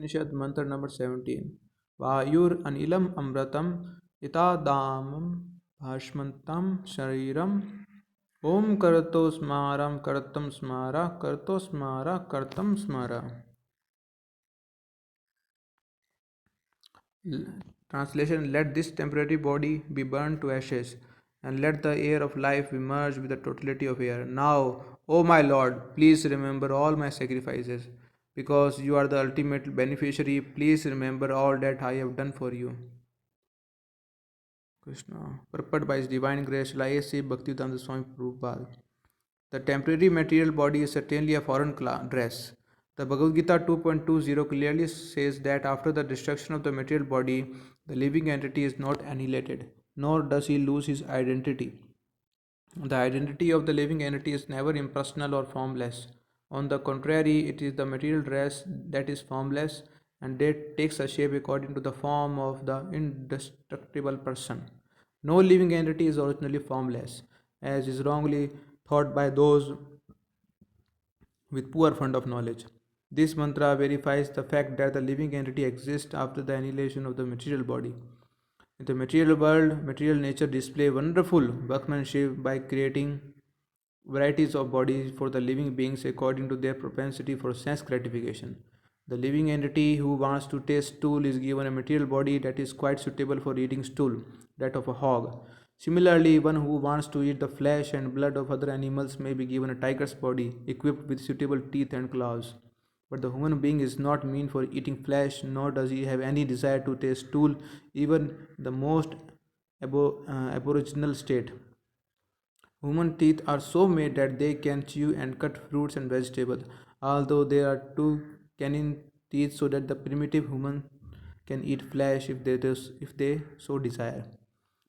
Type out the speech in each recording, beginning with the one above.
Isopanisad mantra number 17. Vayur anilam amratam itadamam bhashmantam shariram Om karato smaram karatam smara karato smara karatam smara. Translation: Let this temporary body be burned to ashes, and let the air of life be merged with the totality of air. Now, O my Lord, please remember all my sacrifices. Because you are the ultimate beneficiary, please remember all that I have done for you. Krishna. Purport by His Divine Grace, Lai Se Bhaktivedanta Swami Prabhupada. The temporary material body is certainly a foreign dress. The Bhagavad Gita 2.20 clearly says that after the destruction of the material body, the living entity is not annihilated, nor does he lose his identity. The identity of the living entity is never impersonal or formless. On the contrary, it is the material dress that is formless and that takes a shape according to the form of the indestructible person. No living entity is originally formless, as is wrongly thought by those with poor fund of knowledge. This mantra verifies the fact that the living entity exists after the annihilation of the material body. In the material world, material nature display wonderful workmanship by creating varieties of bodies for the living beings according to their propensity for sense gratification. The living entity who wants to taste stool is given a material body that is quite suitable for eating stool, that of a hog. Similarly, one who wants to eat the flesh and blood of other animals may be given a tiger's body equipped with suitable teeth and claws. But the human being is not meant for eating flesh, nor does he have any desire to taste stool, even the most aboriginal state. Human teeth are so made that they can chew and cut fruits and vegetables, although there are two canine teeth so that the primitive human can eat flesh if they so desire.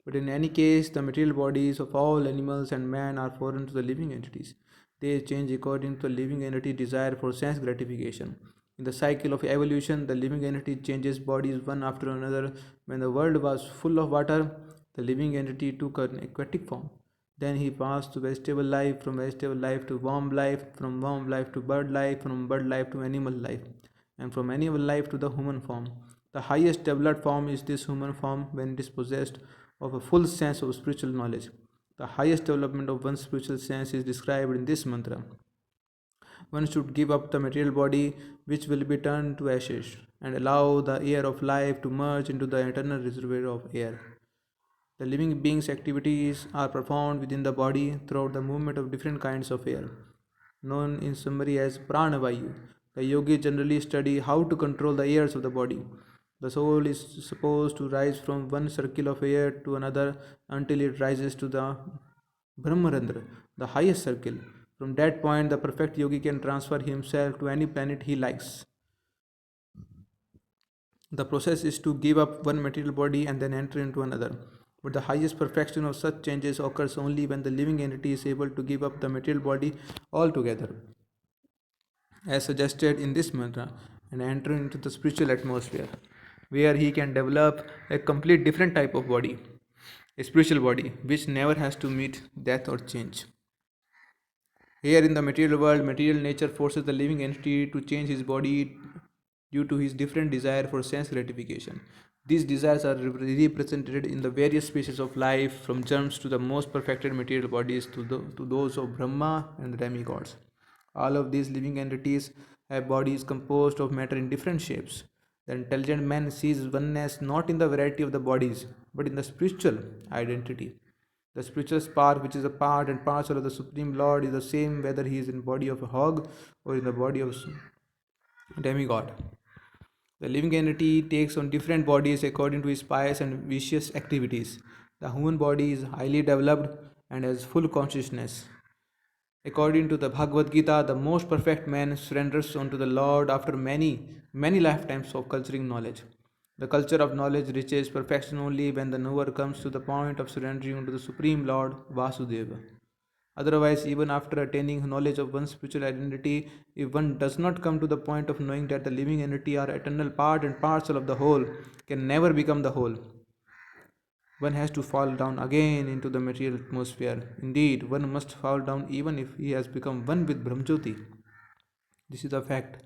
But in any case, the material bodies of all animals and man are foreign to the living entities. They change according to the living entity desire for sense gratification. In the cycle of evolution, the living entity changes bodies one after another. When the world was full of water, the living entity took an aquatic form. Then he passed to vegetable life, from vegetable life to worm life, from worm life to bird life, from bird life to animal life, and from animal life to the human form. The highest developed form is this human form when it is possessed of a full sense of spiritual knowledge. The highest development of one's spiritual sense is described in this mantra. One should give up the material body, which will be turned to ashes, and allow the air of life to merge into the eternal reservoir of air. The living being's activities are performed within the body throughout the movement of different kinds of air, known in summary as pranavayu. The yogis generally study how to control the airs of the body. The soul is supposed to rise from one circle of air to another until it rises to the Brahmarandra, the highest circle. From that point, the perfect yogi can transfer himself to any planet he likes. The process is to give up one material body and then enter into another. But the highest perfection of such changes occurs only when the living entity is able to give up the material body altogether, as suggested in this mantra, and enter into the spiritual atmosphere, where he can develop a complete different type of body, a spiritual body, which never has to meet death or change. Here in the material world, material nature forces the living entity to change his body due to his different desire for sense gratification. These desires are represented in the various species of life, from germs to the most perfected material bodies to those of Brahma and the demigods. All of these living entities have bodies composed of matter in different shapes. The intelligent man sees oneness not in the variety of the bodies, but in the spiritual identity. The spiritual spark, which is a part and parcel of the Supreme Lord, is the same whether he is in the body of a hog or in the body of a demigod. The living entity takes on different bodies according to his pious and vicious activities. The human body is highly developed and has full consciousness. According to the Bhagavad Gita, the most perfect man surrenders unto the Lord after many lifetimes of culturing knowledge. The culture of knowledge reaches perfection only when the knower comes to the point of surrendering unto the Supreme Lord Vasudeva. Otherwise, even after attaining knowledge of one's spiritual identity, if one does not come to the point of knowing that the living entity are eternal part and parcel of the whole, can never become the whole. One has to fall down again into the material atmosphere. Indeed, one must fall down even if he has become one with Brahmjyoti. This is a fact.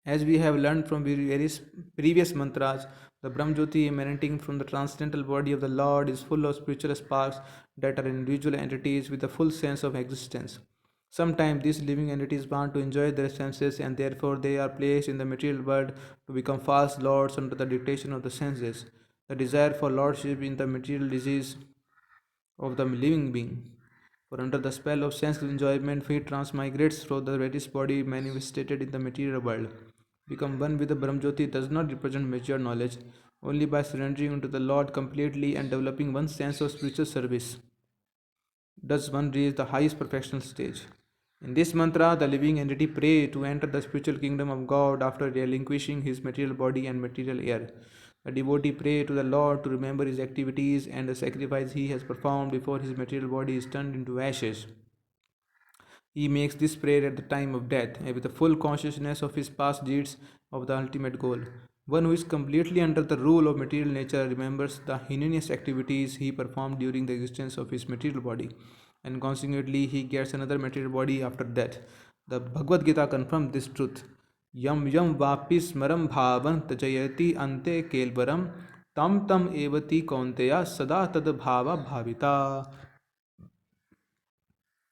As we have learned from various previous mantras, the Brahmjyoti emanating from the transcendental body of the Lord is full of spiritual sparks that are individual entities with a full sense of existence. Sometimes these living entities want to enjoy their senses and therefore they are placed in the material world to become false lords under the dictation of the senses. The desire for lordship in the material disease of the living being. For under the spell of sensual enjoyment, fate transmigrates through the various body manifested in the material world. Become one with the Brahmjyoti does not represent mature knowledge, only by surrendering unto the Lord completely and developing one's sense of spiritual service does one reach the highest perfectional stage. In this mantra, the living entity pray to enter the spiritual kingdom of God after relinquishing his material body and material air. The devotee pray to the Lord to remember his activities and the sacrifice he has performed before his material body is turned into ashes. He makes this prayer at the time of death, and with the full consciousness of his past deeds of the ultimate goal. One who is completely under the rule of material nature remembers the heinous activities he performed during the existence of his material body, and consequently he gets another material body after death. The Bhagavad Gita confirms this truth. Yam yam vapi smaram bhavan tajayati ante kelvaram tam tam evati kaunteya sada tad bhava bhavita.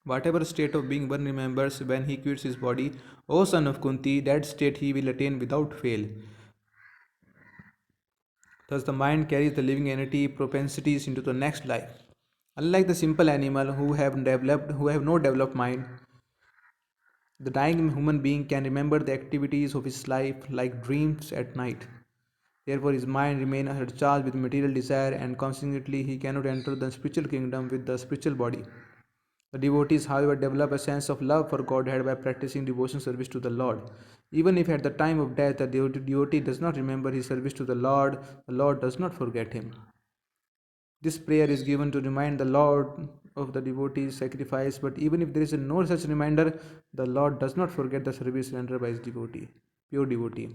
Whatever state of being one remembers when he quits his body, O son of Kunti, that state he will attain without fail. Thus, the mind carries the living entity propensities into the next life. Unlike the simple animal who have no developed mind, the dying human being can remember the activities of his life like dreams at night. Therefore, his mind remains charged with material desire, and consequently, he cannot enter the spiritual kingdom with the spiritual body. The devotees, however, develop a sense of love for Godhead by practicing devotion service to the Lord. Even if at the time of death the devotee does not remember his service to the Lord does not forget him. This prayer is given to remind the Lord of the devotee's sacrifice, but even if there is no such reminder, the Lord does not forget the service rendered by his devotee, pure devotee.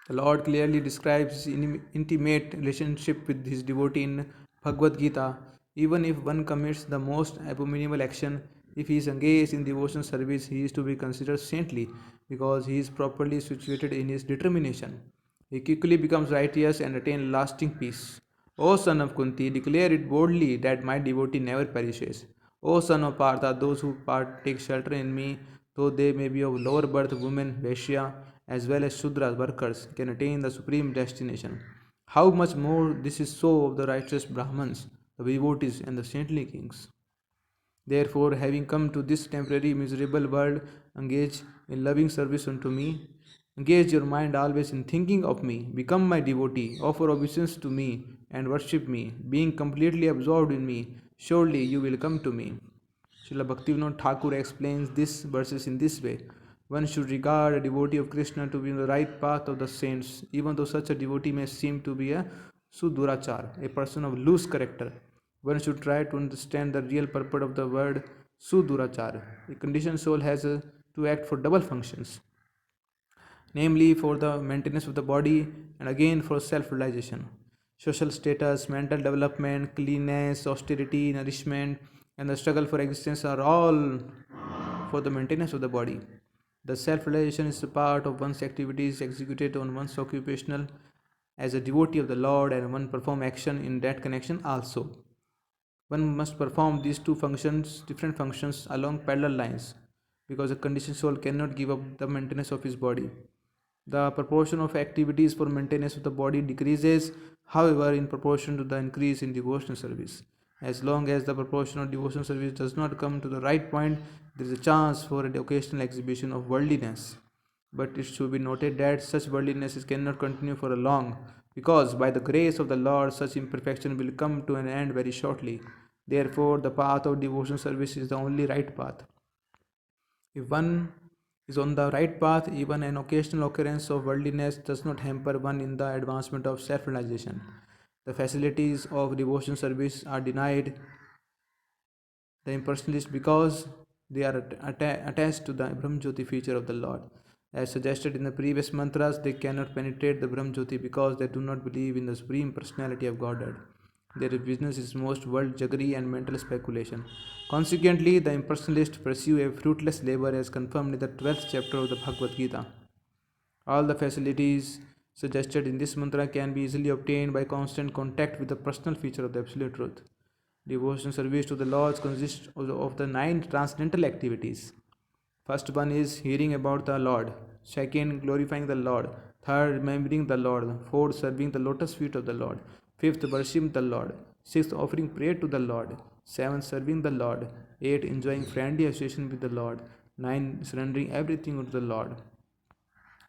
The Lord clearly describes his intimate relationship with his devotee in Bhagavad Gita. Even if one commits the most abominable action, if he is engaged in devotion service, he is to be considered saintly because he is properly situated in his determination. He quickly becomes righteous and attains lasting peace. O son of Kunti, declare it boldly that my devotee never perishes. O son of Partha, those who take shelter in me, though they may be of lower birth, women, Vaishya, as well as Shudra workers, can attain the supreme destination. How much more this is so of the righteous Brahmans, the devotees, and the saintly kings. Therefore, having come to this temporary miserable world, engage in loving service unto me. Engage your mind always in thinking of me. Become my devotee. Offer obeisance to me and worship me. Being completely absorbed in me, surely you will come to me. Srila Bhaktivinoda Thakur explains these verses in this way. One should regard a devotee of Krishna to be in the right path of the saints, even though such a devotee may seem to be a Sudurachar, a person of loose character. One should try to understand the real purport of the word Sudurachar. A conditioned soul has to act for double functions, namely for the maintenance of the body and again for self realization. Social status, mental development, cleanness, austerity, nourishment, and the struggle for existence are all for the maintenance of the body. The self realization is a part of one's activities executed on one's occupational as a devotee of the Lord, and one perform action in that connection also. One must perform these two functions, different functions, along parallel lines, because a conditioned soul cannot give up the maintenance of his body. The proportion of activities for maintenance of the body decreases, however, in proportion to the increase in devotional service. As long as the proportion of devotional service does not come to the right point, there is a chance for an occasional exhibition of worldliness. But it should be noted that such worldliness cannot continue for a long, because by the grace of the Lord, such imperfection will come to an end very shortly. Therefore, the path of devotional service is the only right path. If one is on the right path, even an occasional occurrence of worldliness does not hamper one in the advancement of self realization. The facilities of devotion service are denied the impersonalists because they are attached to the Brahmjyoti feature of the Lord. As suggested in the previous mantras, they cannot penetrate the Brahmjyoti because they do not believe in the Supreme Personality of Godhead. Their business is most world jaggery and mental speculation. Consequently, the impersonalists pursue a fruitless labor as confirmed in the 12th chapter of the Bhagavad Gita. All the facilities suggested in this mantra can be easily obtained by constant contact with the personal feature of the Absolute Truth. Devotional service to the Lord consists of the nine transcendental activities. First one is hearing about the Lord. Second, glorifying the Lord. Third, remembering the Lord. Fourth, serving the lotus feet of the Lord. Fifth, worshiping the Lord. Sixth, offering prayer to the Lord. Seventh, serving the Lord. Eighth, enjoying friendly association with the Lord. Nine, surrendering everything to the Lord.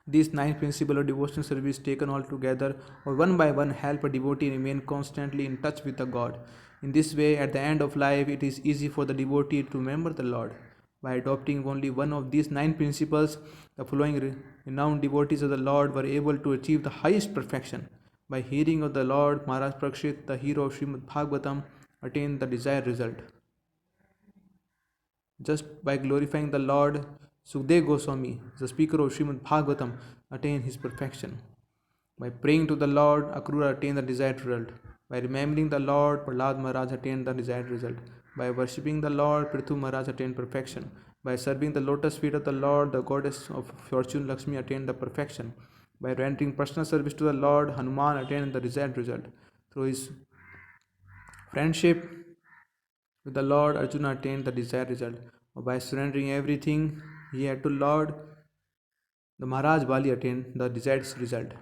These nine principles of devotional service taken all together or one by one help a devotee remain constantly in touch with the God. In this way, at the end of life, it is easy for the devotee to remember the Lord. By adopting only one of these nine principles, the following renowned devotees of the Lord were able to achieve the highest perfection. By hearing of the Lord, Maharaj Prakshit, the hero of Srimad Bhagavatam, attained the desired result. Just by glorifying the Lord, Sukdev Goswami, the speaker of Srimad Bhagavatam, attained his perfection. By praying to the Lord, Akrura attained the desired result. By remembering the Lord, Prahlad Maharaj attained the desired result. By worshipping the Lord, Prithu Maharaj attained perfection. By serving the lotus feet of the Lord, the goddess of fortune Lakshmi attained the perfection. By rendering personal service to the Lord, Hanuman attained the desired result. Through his friendship with the Lord, Arjuna attained the desired result. By surrendering everything he had to Lord, the Maharaj Bali attained the desired result.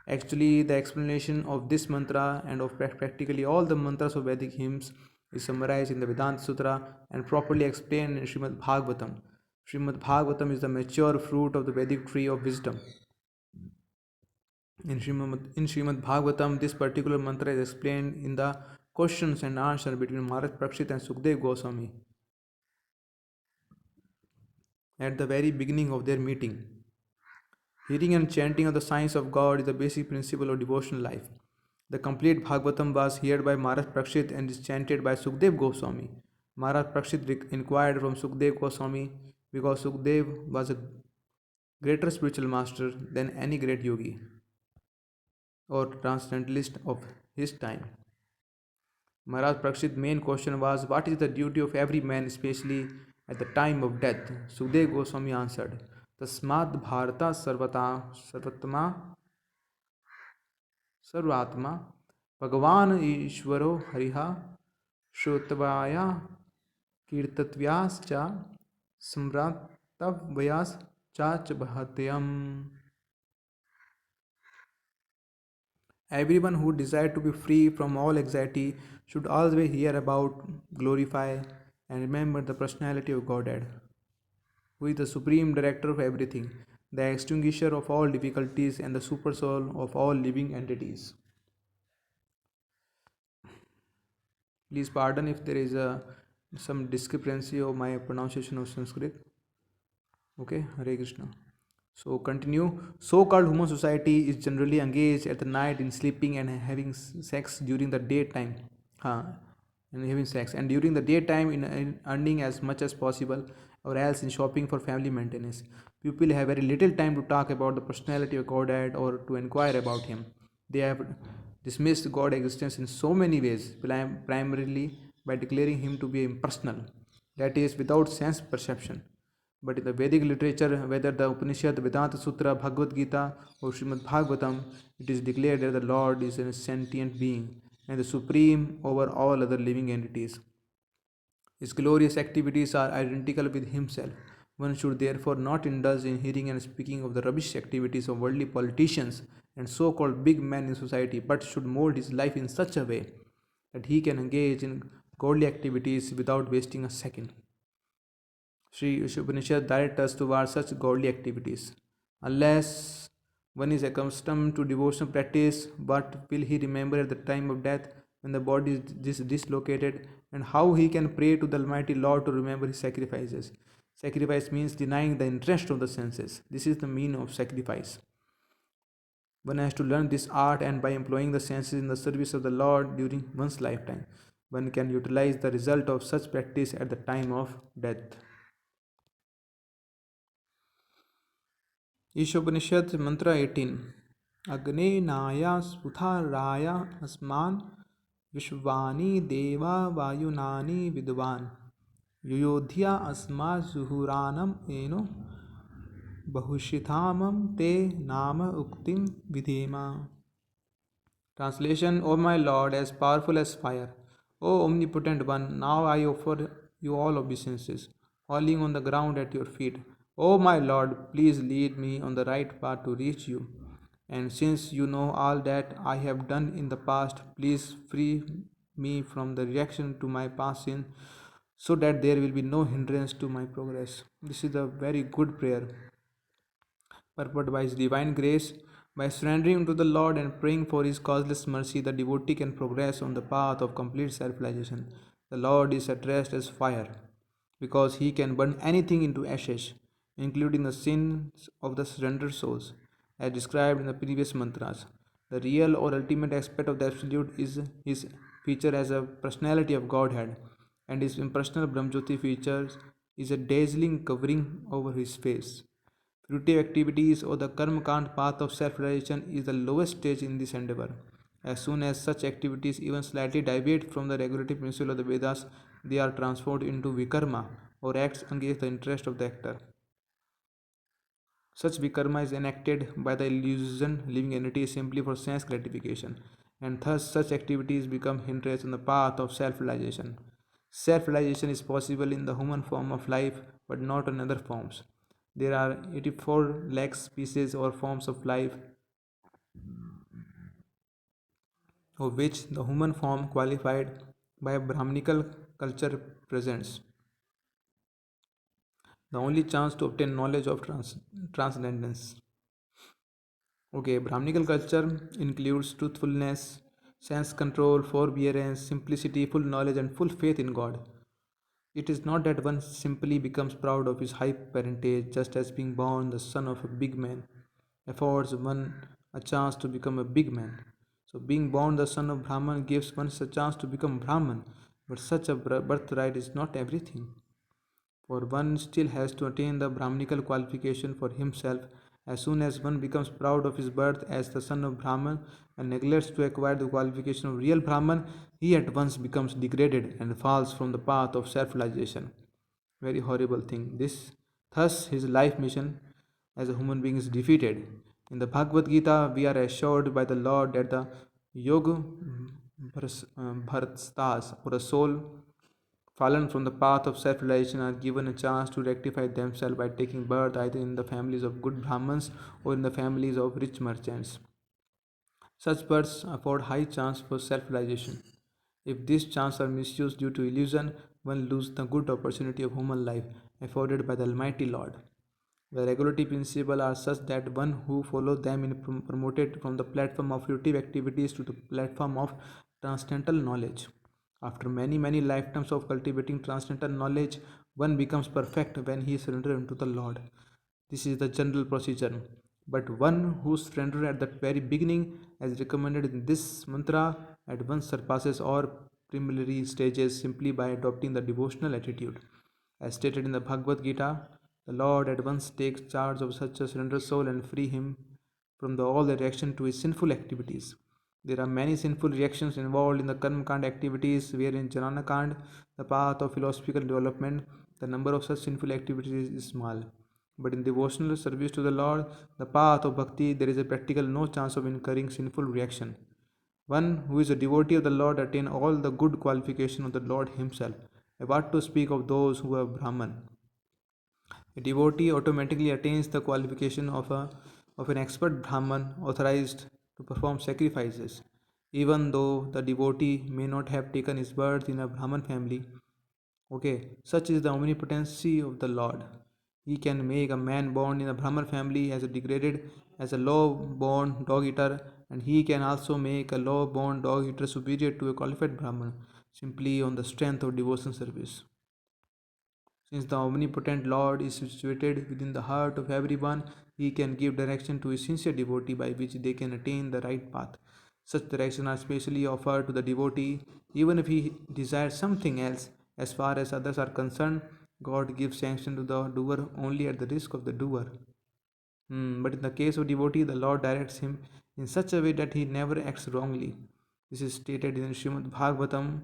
Actually, the explanation of this mantra and of practically all the mantras of Vedic hymns is summarized in the Vedanta Sutra and properly explained in Srimad Bhagavatam. Srimad Bhagavatam is the mature fruit of the Vedic tree of wisdom. In Srimad Bhagavatam, this particular mantra is explained in the questions and answer between Maharaj Prakshit and Sukdev Goswami at the very beginning of their meeting. Hearing and chanting of the science of God is the basic principle of devotional life. The complete Bhagavatam was heard by Maharaj Prakshit and is chanted by Sukdev Goswami. Maharaj Prakshit inquired from Sukdev Goswami because Sukdev was a greater spiritual master than any great yogi or transcendentalist of his time. Maharaj Prakshit's main question was, what is the duty of every man, especially at the time of death? Sukdev Goswami answered, Tasmad Bharata Sarvatma Bhagavan Ishvaro Hariha Shrotvaya Kirtavyascha Samratavyas Chachabhatyam. Everyone who desires to be free from all anxiety should always hear about, glorify, and remember the personality of Godhead, who is the supreme director of everything, the extinguisher of all difficulties, and the supersoul of all living entities. Please pardon if there is some discrepancy of my pronunciation of Sanskrit. Okay, Hare Krishna. So continue. So-called human society is generally engaged at the night in sleeping and having sex during the daytime. Huh. And having sex, and during the daytime in earning as much as possible, or else in shopping for family maintenance. People have very little time to talk about the personality of Godhead or to inquire about Him. They have dismissed God's existence in so many ways, primarily by declaring Him to be impersonal, that is, without sense perception. But in the Vedic literature, whether the Upanishad, Vedanta Sutra, Bhagavad Gita, or Srimad Bhagavatam, it is declared that the Lord is a sentient being and the supreme over all other living entities. His glorious activities are identical with himself. One should therefore not indulge in hearing and speaking of the rubbish activities of worldly politicians and so called big men in society, but should mold his life in such a way that he can engage in godly activities without wasting a second. Sri Upanishad directs us towards such godly activities. Unless one is accustomed to devotional practice, what will he remember at the time of death when the body is dislocated, and how he can pray to the Almighty Lord to remember his sacrifices? Sacrifice means denying the interest of the senses. This is the meaning of sacrifice. One has to learn this art, and by employing the senses in the service of the Lord during one's lifetime, one can utilize the result of such practice at the time of death. Ishopanishad मंत्र 18 अग्ने नाया सुथाराया अस्मान विश्वानि देवा वायुनानि विद्वान युयोध्या अस्मा जुहुरानम एनो Bahushitamam te nama uktim vidhema. Translation: O my Lord, as powerful as fire, O omnipotent one, now I offer you all obeisances, falling on the ground at your feet. O my Lord, please lead me on the right path to reach you. And since you know all that I have done in the past, please free me from the reaction to my past sin so that there will be no hindrance to my progress. This is a very good prayer purported by His divine grace. By surrendering to the Lord and praying for His causeless mercy, the devotee can progress on the path of complete self realization. The Lord is addressed as fire because He can burn anything into ashes, including the sins of the surrendered souls, as described in the previous mantras. The real or ultimate aspect of the Absolute is His feature as a personality of Godhead, and His impersonal Brahmjyoti features is a dazzling covering over His face. Fruitive activities or the karma kand path of self realization is the lowest stage in this endeavor. As soon as such activities even slightly deviate from the regulative principle of the Vedas, they are transformed into vikarma or acts against the interest of the actor. Such vikarma is enacted by the illusion living entity simply for sense gratification, and thus such activities become hindrance on the path of self realization. Self realization is possible in the human form of life but not in other forms. There are 84 lakh species or forms of life, of which the human form qualified by a Brahminical culture presents the only chance to obtain knowledge of transcendence. Okay, Brahminical culture includes truthfulness, sense control, forbearance, simplicity, full knowledge, and full faith in God. It is not that one simply becomes proud of his high parentage, just as being born the son of a big man affords one a chance to become a big man. So, being born the son of Brahman gives one a chance to become Brahman, but such a birthright is not everything. For one still has to attain the Brahminical qualification for himself. As soon as one becomes proud of his birth as the son of Brahman and neglects to acquire the qualification of real Brahman, he at once becomes degraded and falls from the path of self realization. Very horrible thing. Thus, his life mission as a human being is defeated. In the Bhagavad Gita, we are assured by the Lord that the Yoga Bhartstas, or a soul fallen from the path of self realization, are given a chance to rectify themselves by taking birth either in the families of good Brahmins or in the families of rich merchants. Such births afford high chance for self realization. If these chances are misused due to illusion, one loses the good opportunity of human life afforded by the Almighty Lord. The regulatory principles are such that one who follows them is promoted from the platform of fruitive activities to the platform of transcendental knowledge. After many lifetimes of cultivating transcendental knowledge, one becomes perfect when he surrenders unto the Lord. This is the general procedure. But one who surrenders at the very beginning, as recommended in this mantra, at once surpasses all preliminary stages simply by adopting the devotional attitude. As stated in the Bhagavad Gita, the Lord at once takes charge of such a surrendered soul and free him from all the reaction to his sinful activities. There are many sinful reactions involved in the Karma Kand activities, where in Jnana Kand, the path of philosophical development, the number of such sinful activities is small. But in devotional service to the Lord, the path of bhakti, there is a practical no chance of incurring sinful reaction. One who is a devotee of the Lord attains all the good qualification of the Lord Himself. What to speak of those who are Brahman? A devotee automatically attains the qualification of an expert Brahman authorized to perform sacrifices. Even though the devotee may not have taken his birth in a Brahman family, okay, such is the omnipotency of the Lord. He can make a man born in a Brahman family as a degraded as a low-born dog-eater, and he can also make a low-born dog-eater superior to a qualified Brahman simply on the strength of devotion service. Since the omnipotent Lord is situated within the heart of everyone, he can give direction to his sincere devotee by which they can attain the right path. Such directions are specially offered to the devotee, even if he desires something else. As far as others are concerned, God gives sanction to the doer only at the risk of the doer. But in the case of devotee, the Lord directs him in such a way that he never acts wrongly. This is stated in Srimad Bhagavatam,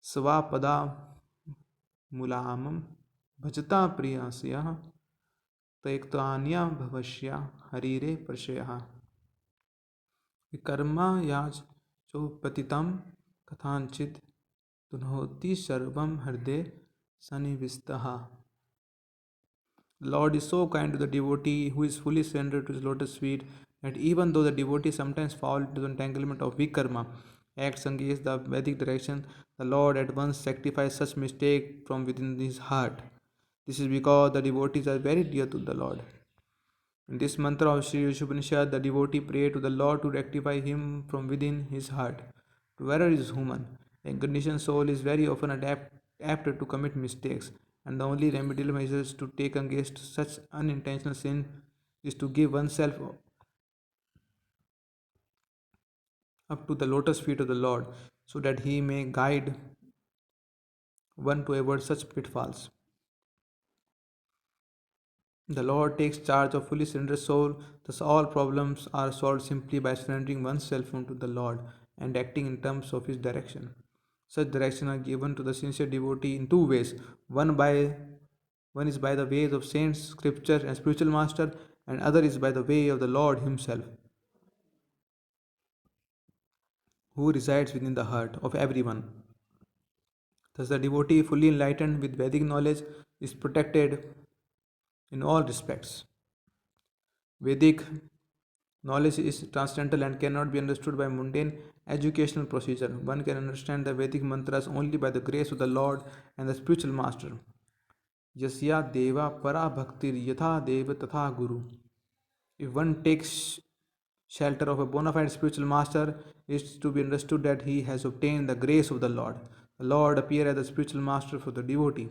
Svapada Mulamam Bhajata Priyasya त्यक्तान्या भवश्या हरिरे प्रशयः विकर्मा याच चोपतितं कथांचित् तुनोति सर्वं हृदय सन्निविष्टः. The Lord is so kind to the devotee who is fully surrendered to his lotus feet that even though the devotee sometimes falls into the entanglement of vikarma, acts against the Vedic direction, the Lord at once sanctifies such mistake from within his heart. This is because the devotees are very dear to the Lord. In this mantra of Sri Isopanisad, the devotee prays to the Lord to rectify him from within his heart. To wherever is human, the incarnation soul is very often apt to commit mistakes, and the only remedial measures to take against such unintentional sin is to give oneself up to the lotus feet of the Lord, so that He may guide one to avoid such pitfalls. The Lord takes charge of fully surrendered soul, thus all problems are solved simply by surrendering oneself unto the Lord and acting in terms of His direction. Such direction are given to the sincere devotee in two ways. One is by the ways of saints, scripture, and spiritual master, and other is by the way of the Lord Himself, who resides within the heart of everyone. Thus, the devotee, fully enlightened with Vedic knowledge, is protected in all respects. Vedic knowledge is transcendental and cannot be understood by mundane educational procedure. One can understand the Vedic mantras only by the grace of the Lord and the spiritual master. Yasya deva para bhaktir yatha deva tatha guru. If one takes shelter of a bona fide spiritual master, it is to be understood that he has obtained the grace of the Lord. The Lord appears as the spiritual master for the devotee.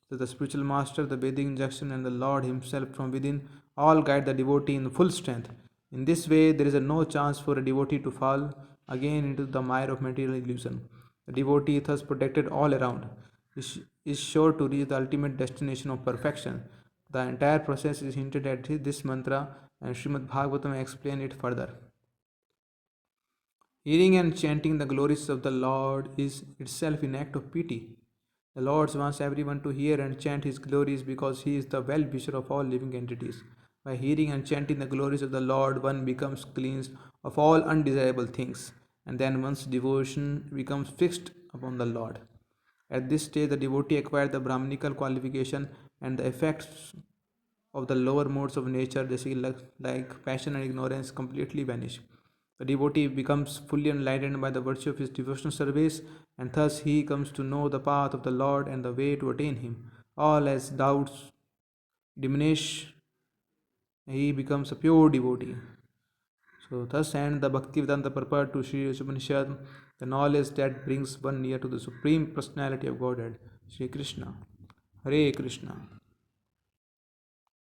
So the spiritual master, the Vedic injunction, and the Lord Himself from within all guide the devotee in full strength. In this way, there is no chance for a devotee to fall again into the mire of material illusion. The devotee, thus protected all around, is sure to reach the ultimate destination of perfection. The entire process is hinted at this mantra, and Srimad Bhagavatam explains it further. Hearing and chanting the glories of the Lord is itself an act of pity. The Lord wants everyone to hear and chant His glories because He is the well wisher of all living entities. By hearing and chanting the glories of the Lord, one becomes cleansed of all undesirable things, and then one's devotion becomes fixed upon the Lord. At this stage, the devotee acquires the Brahminical qualification, and the effects of the lower modes of nature, like passion and ignorance, completely vanish. The devotee becomes fully enlightened by the virtue of his devotional service, and thus he comes to know the path of the Lord and the way to attain Him. All as doubts diminish, he becomes a pure devotee. So, thus end the Bhaktivedanta purport to Sri Upanishad, the knowledge that brings one near to the Supreme Personality of Godhead, Sri Krishna. Hare Krishna.